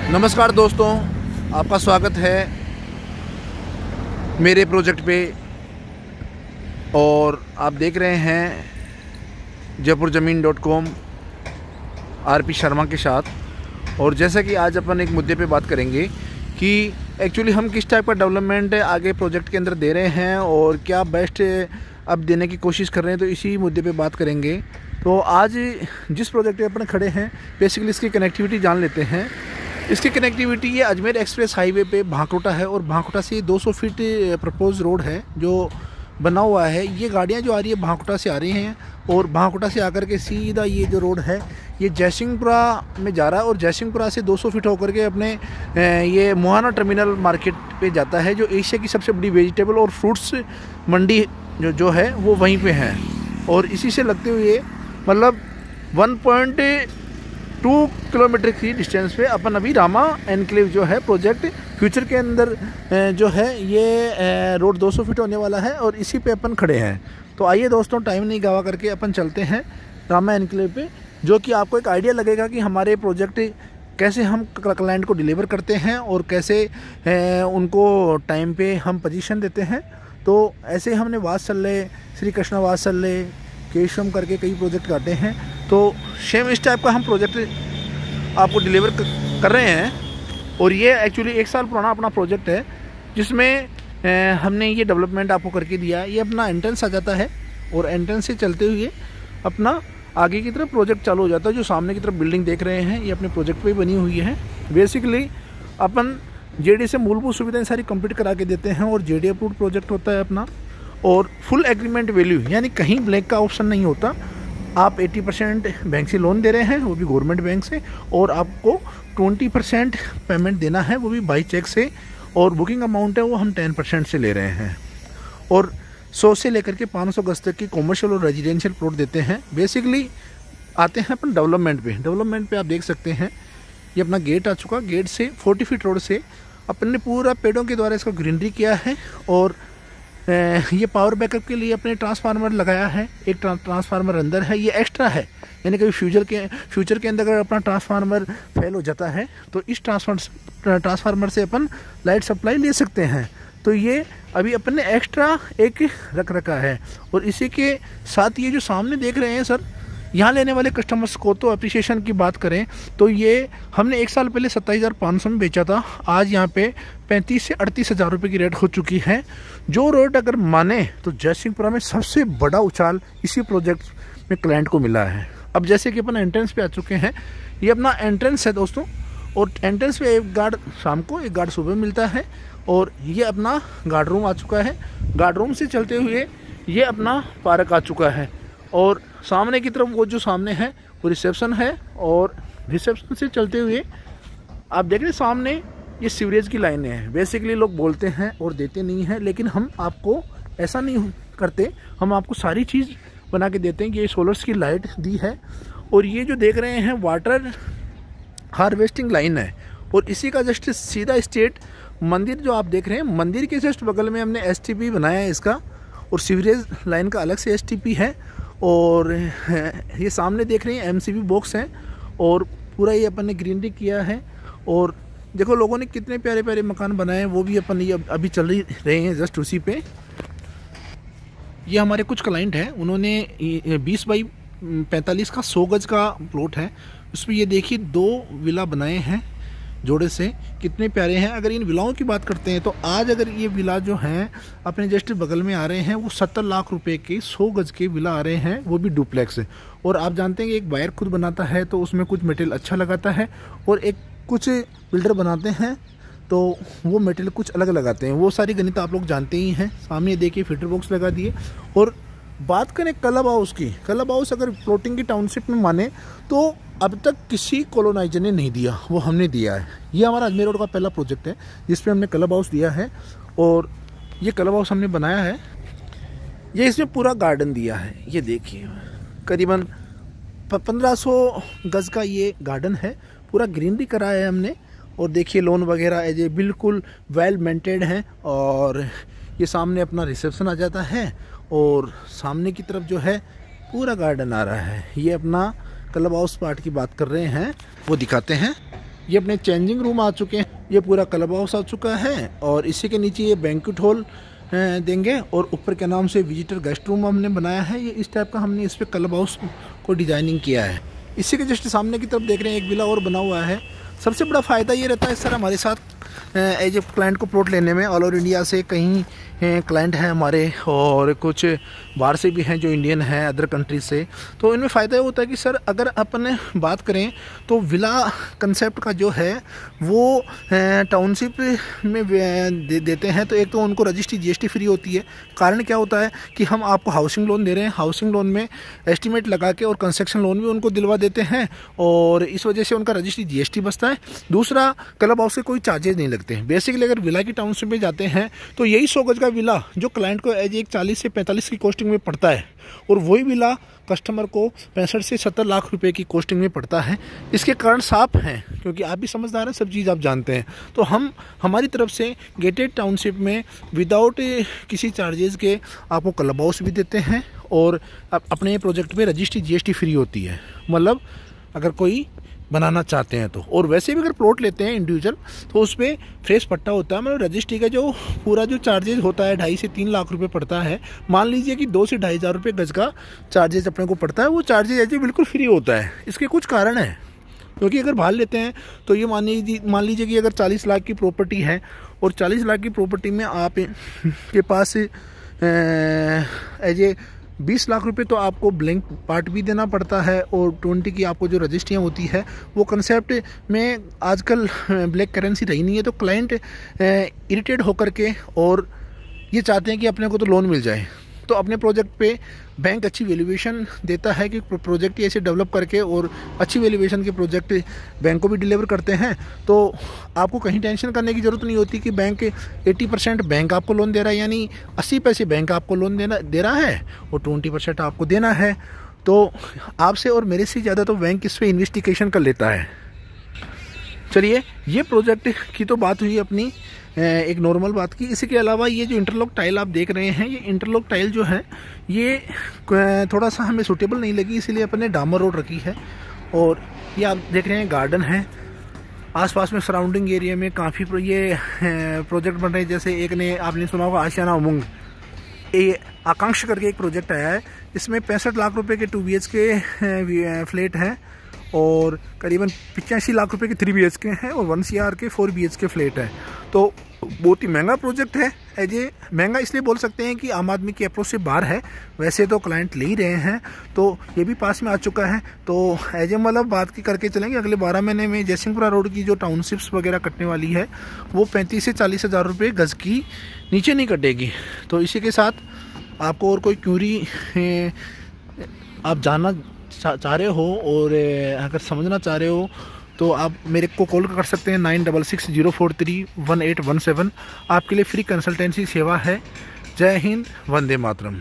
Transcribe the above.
नमस्कार दोस्तों, आपका स्वागत है मेरे प्रोजेक्ट पे। और आप देख रहे हैं जयपुरजमीन.com आरपी शर्मा के साथ। और जैसा कि आज अपन एक मुद्दे पे बात करेंगे कि एक्चुअली हम किस टाइप का डेवलपमेंट आगे प्रोजेक्ट के अंदर दे रहे हैं और क्या बेस्ट अब देने की कोशिश कर रहे हैं, तो इसी मुद्दे पे बात करेंगे। तो आज जिस प्रोजेक्ट पे अपन खड़े हैं, बेसिकली इसकी कनेक्टिविटी जान लेते हैं। इसकी कनेक्टिविटी ये अजमेर एक्सप्रेस हाईवे पे भांकरोटा है और भांकरोटा से 200 फीट प्रपोज रोड है जो बना हुआ है। ये गाड़ियाँ जो आ रही है भांकरोटा से आ रही हैं और भांकरोटा से आकर के सीधा ये जो रोड है ये जयसिंहपुरा में जा रहा है और जयसिंहपुरा से 200 फीट होकर के अपने ये मोहाना टर्मिनल मार्केट पे जाता है, जो एशिया की सबसे बड़ी वेजिटेबल और फ्रूट्स मंडी जो है वो वहीं पे है। और इसी से लगते हुए मतलब 1.2 किलोमीटर की डिस्टेंस पे अपन अभी रामा एनक्लेव जो है प्रोजेक्ट फ्यूचर के अंदर जो है ये रोड 200 फीट होने वाला है और इसी पे अपन खड़े हैं। तो आइए दोस्तों, टाइम नहीं गवा करके अपन चलते हैं रामा एनक्लेव पे, जो कि आपको एक आइडिया लगेगा कि हमारे प्रोजेक्ट कैसे हम क्लाइंट को डिलीवर करते हैं और कैसे उनको टाइम पे हम पोजीशन देते हैं। तो ऐसे हमने वात्सल्य, श्री कृष्ण वात्सल्य, केशवम करके कई प्रोजेक्ट काटे हैं। तो सेम इस टाइप का हम प्रोजेक्ट आपको डिलीवर कर रहे हैं। और ये एक्चुअली 1 साल पुराना अपना प्रोजेक्ट है जिसमें हमने ये डेवलपमेंट आपको करके दिया। ये अपना एंट्रेंस आ जाता है और एंट्रेंस से चलते हुए अपना आगे की तरफ प्रोजेक्ट चालू हो जाता है। जो सामने की तरफ बिल्डिंग देख रहे हैं ये अपने प्रोजेक्ट पे ही बनी हुई है। बेसिकली अपन जेडी से मूलभूत सुविधाएं सारी कंप्लीट करा के देते हैं और जेडी अप्रूव्ड प्रोजेक्ट होता है अपना। और फुल एग्रीमेंट वैल्यू यानी कहीं ब्लैक का ऑप्शन नहीं होता। आप 80% बैंक से लोन दे रहे हैं, वो भी गवर्नमेंट बैंक से, और आपको 20% पेमेंट देना है, वो भी बाई चेक से। और बुकिंग अमाउंट है वो हम 10% से ले रहे हैं। और 100 से लेकर के 500 गज तक की कॉमर्शियल और रेजिडेंशियल प्लॉट देते हैं। बेसिकली आते हैं अपन डेवलपमेंट पे। डेवलपमेंट पे आप देख सकते हैं ये अपना गेट आ चुका। गेट से 40 फीट रोड से अपन ने पूरा पेड़ों के द्वारा इसका ग्रीनरी किया है। और ये पावर बैकअप के लिए अपने ट्रांसफार्मर लगाया है। एक ट्रांसफार्मर अंदर है, ये एक्स्ट्रा है, यानी कभी फ्यूचर के अंदर अगर अपना ट्रांसफार्मर फेल हो जाता है तो इस ट्रांसफार्मर से अपन लाइट सप्लाई ले सकते हैं। तो ये अभी अपन ने एक्स्ट्रा एक रख रखा है। और इसी के साथ ये जो सामने देख रहे हैं सर, यहाँ लेने वाले कस्टमर्स को तो अप्रिसिएशन की बात करें तो ये हमने 1 साल पहले 27,500 में बेचा था। आज यहाँ पे 35 से 38 हज़ार रुपये की रेट हो चुकी है। जो रेट अगर माने तो जयसिंहपुरा में सबसे बड़ा उछाल इसी प्रोजेक्ट में क्लाइंट को मिला है। अब जैसे कि अपन एंट्रेंस पे आ चुके हैं, ये अपना एंट्रेंस है दोस्तों। और एंट्रेंस पे एक गार्ड शाम को, एक गार्ड सुबह मिलता है। और ये अपना गार्ड रूम आ चुका है। गार्ड रूम से चलते हुए ये अपना पार्क आ चुका है। और सामने की तरफ वो जो सामने है वो रिसेप्शन है। और रिसेप्शन से चलते हुए आप देख रहे हैं सामने ये सीवरेज की लाइनें हैं। बेसिकली लोग बोलते हैं और देते नहीं हैं, लेकिन हम आपको ऐसा नहीं करते, हम आपको सारी चीज़ बना के देते हैं। ये सोलर्स की लाइट दी है और ये जो देख रहे हैं वाटर हार्वेस्टिंग लाइन है। और इसी का जस्ट सीधा स्ट्रेट मंदिर जो आप देख रहे हैं, मंदिर के जस्ट बगल में हमने STP बनाया है इसका। और सीवरेज लाइन का अलग से STP है। और ये सामने देख रहे हैं MCB बॉक्स हैं। और पूरा ये अपन ने ग्रीनरी किया है। और देखो लोगों ने कितने प्यारे प्यारे मकान बनाए हैं, वो भी अपन ये अभी चल रहे हैं जस्ट उसी पे। ये हमारे कुछ क्लाइंट हैं, उन्होंने 20 बाई 45 का 100 गज का प्लॉट है। उसमें ये देखिए 2 विला बनाए हैं जोड़े से, कितने प्यारे हैं। अगर इन विलाओं की बात करते हैं तो आज अगर ये विला जो हैं अपने जस्ट बगल में आ रहे हैं वो 70 लाख रुपए के 100 गज के विला आ रहे हैं, वो भी डुप्लेक्स। और आप जानते हैं कि एक बायर खुद बनाता है तो उसमें कुछ मटेरियल अच्छा लगाता है और एक कुछ बिल्डर बनाते हैं तो वो मटेरियल कुछ अलग लगाते हैं। वो सारी गणित आप लोग जानते ही हैं। सामने देखिए फिल्टर बॉक्स लगा दिए। और बात करें क्लब हाउस की, क्लब हाउस अगर प्लॉटिंग की टाउनशिप में माने तो अब तक किसी कॉलोनाइजर ने नहीं दिया, वो हमने दिया है। ये हमारा अजमेर रोड का पहला प्रोजेक्ट है जिसपे हमने क्लब हाउस दिया है। और ये क्लब हाउस हमने बनाया है, ये इसमें पूरा गार्डन दिया है। ये देखिए करीबन 1500 गज का ये गार्डन है, पूरा ग्रीनरी कराया है हमने। और देखिए लोन वगैरह ये बिल्कुल वेल मेंटेन्ड है। और ये सामने अपना रिसेप्शन आ जाता है और सामने की तरफ जो है पूरा गार्डन आ रहा है। ये अपना क्लब हाउस पार्ट की बात कर रहे हैं, वो दिखाते हैं। ये अपने चेंजिंग रूम आ चुके हैं, ये पूरा क्लब हाउस आ चुका है और इसी के नीचे ये बैंक्वेट हॉल देंगे और ऊपर के नाम से विजिटर गेस्ट रूम हमने बनाया है। ये इस टाइप का हमने इस पर क्लब हाउस को डिज़ाइनिंग किया है। इसी के जस्ट सामने की तरफ देख रहे हैं एक विला और बना हुआ है। सबसे बड़ा फ़ायदा ये रहता है सर हमारे साथ एज ए क्लाइंट को प्लॉट लेने में। ऑल ओवर इंडिया से कहीं क्लाइंट हैं हमारे और कुछ बाहर से भी हैं जो इंडियन हैं अदर कंट्रीज से। तो इनमें फ़ायदा ये होता है कि सर अगर अपन बात करें तो विला कंसेप्ट का जो है वो टाउनशिप में देते हैं। तो एक तो उनको रजिस्ट्री GST फ्री होती है। कारण क्या होता है कि हम आपको हाउसिंग लोन दे रहे हैं, हाउसिंग लोन में एस्टीमेट लगा के और कंस्ट्रक्शन लोन भी उनको दिलवा देते हैं और इस वजह से उनका रजिस्ट्री GST बचता है। दूसरा, क्लब हाउस के कोई चार्जेस नहीं लगते हैं। बेसिकली अगर विला की टाउनशिप में जाते हैं तो यही 100 गज का विला जो क्लाइंट को एज एक 40 से 45 की कॉस्टिंग में पड़ता है और वही विला कस्टमर को 65 से 70 लाख रुपए की कॉस्टिंग में पड़ता है। इसके कारण साफ हैं, क्योंकि आप भी समझदार हैं, सब चीज़ आप जानते हैं। तो हम हमारी तरफ से गेटेड टाउनशिप में विदाउट किसी चार्जेस के आपको क्लब हाउस भी देते हैं और अपने प्रोजेक्ट में रजिस्ट्री GST फ्री होती है, मतलब अगर कोई बनाना चाहते हैं तो। और वैसे भी अगर प्लॉट लेते हैं इंडिविजुअल तो उस पर फ्रेश पट्टा होता है, मतलब रजिस्ट्री का जो पूरा जो चार्जेस होता है 2.5 से 3 लाख रुपए पड़ता है। मान लीजिए कि 2 से 2.5 हज़ार रुपये गज का चार्जेस अपने को पड़ता है, वो चार्जेस ऐसे बिल्कुल फ्री होता है। इसके कुछ कारण हैं, क्योंकि अगर बाहर लेते हैं तो ये मान लीजिए कि अगर 40 लाख की प्रॉपर्टी है और 40 लाख की प्रॉपर्टी में आप के पास एज ए 20 लाख रुपए तो आपको ब्लैंक पार्ट भी देना पड़ता है और 20 की आपको जो रजिस्ट्रियाँ होती है वो कंसेप्ट में आजकल ब्लैक करेंसी रही नहीं है। तो क्लाइंट इरिटेट होकर के और ये चाहते हैं कि अपने को तो लोन मिल जाए। तो अपने प्रोजेक्ट पे बैंक अच्छी वैल्यूएशन देता है कि प्रोजेक्ट ऐसे डेवलप करके और अच्छी वैल्यूएशन के प्रोजेक्ट बैंक को भी डिलीवर करते हैं। तो आपको कहीं टेंशन करने की ज़रूरत नहीं होती कि बैंक 80% बैंक आपको लोन दे रहा है, यानी 80 पैसे बैंक आपको लोन दे रहा है और 20% आपको देना है। तो आपसे और मेरे से ज़्यादा तो बैंक इस पर इन्वेस्टिगेशन कर लेता है। चलिए, ये प्रोजेक्ट की तो बात हुई अपनी एक नॉर्मल बात की। इसी के अलावा ये जो इंटरलॉक टाइल आप देख रहे हैं, ये इंटरलॉक टाइल जो है ये थोड़ा सा हमें सूटेबल नहीं लगी, इसीलिए अपन ने डामर रोड रखी है। और ये आप देख रहे हैं गार्डन है, आसपास में सराउंडिंग एरिया में काफ़ी ये प्रोजेक्ट बन रहे हैं। जैसे एक ने आपने सुना होगा आशियाना उमंग, ये आकांक्ष करके एक प्रोजेक्ट आया है। इसमें 65 लाख रुपए के 2 BHK फ्लैट हैं और करीबन 85 लाख रुपए के 3 BHK हैं और 1 CR के 4 BHK फ्लैट है। तो बहुत ही महंगा प्रोजेक्ट है। एज ए महंगा इसलिए बोल सकते हैं कि आम आदमी की अप्रोच से बाहर है, वैसे तो क्लाइंट ले ही रहे हैं। तो ये भी पास में आ चुका है। तो एज ए मतलब बात की करके चलेंगे, अगले 12 महीने में जयसिंहपुरा रोड की जो टाउनशिप्स वगैरह कटने वाली है वो 35 से 40 हज़ार रुपये गज की नीचे नहीं कटेगी। तो इसी के साथ आपको और कोई क्यूरी आप जानना चाह रहे हो और अगर समझना चाह रहे हो तो आप मेरे को कॉल कर सकते हैं 9660431817। आपके लिए फ्री कंसल्टेंसी सेवा है। जय हिंद, वंदे मातरम।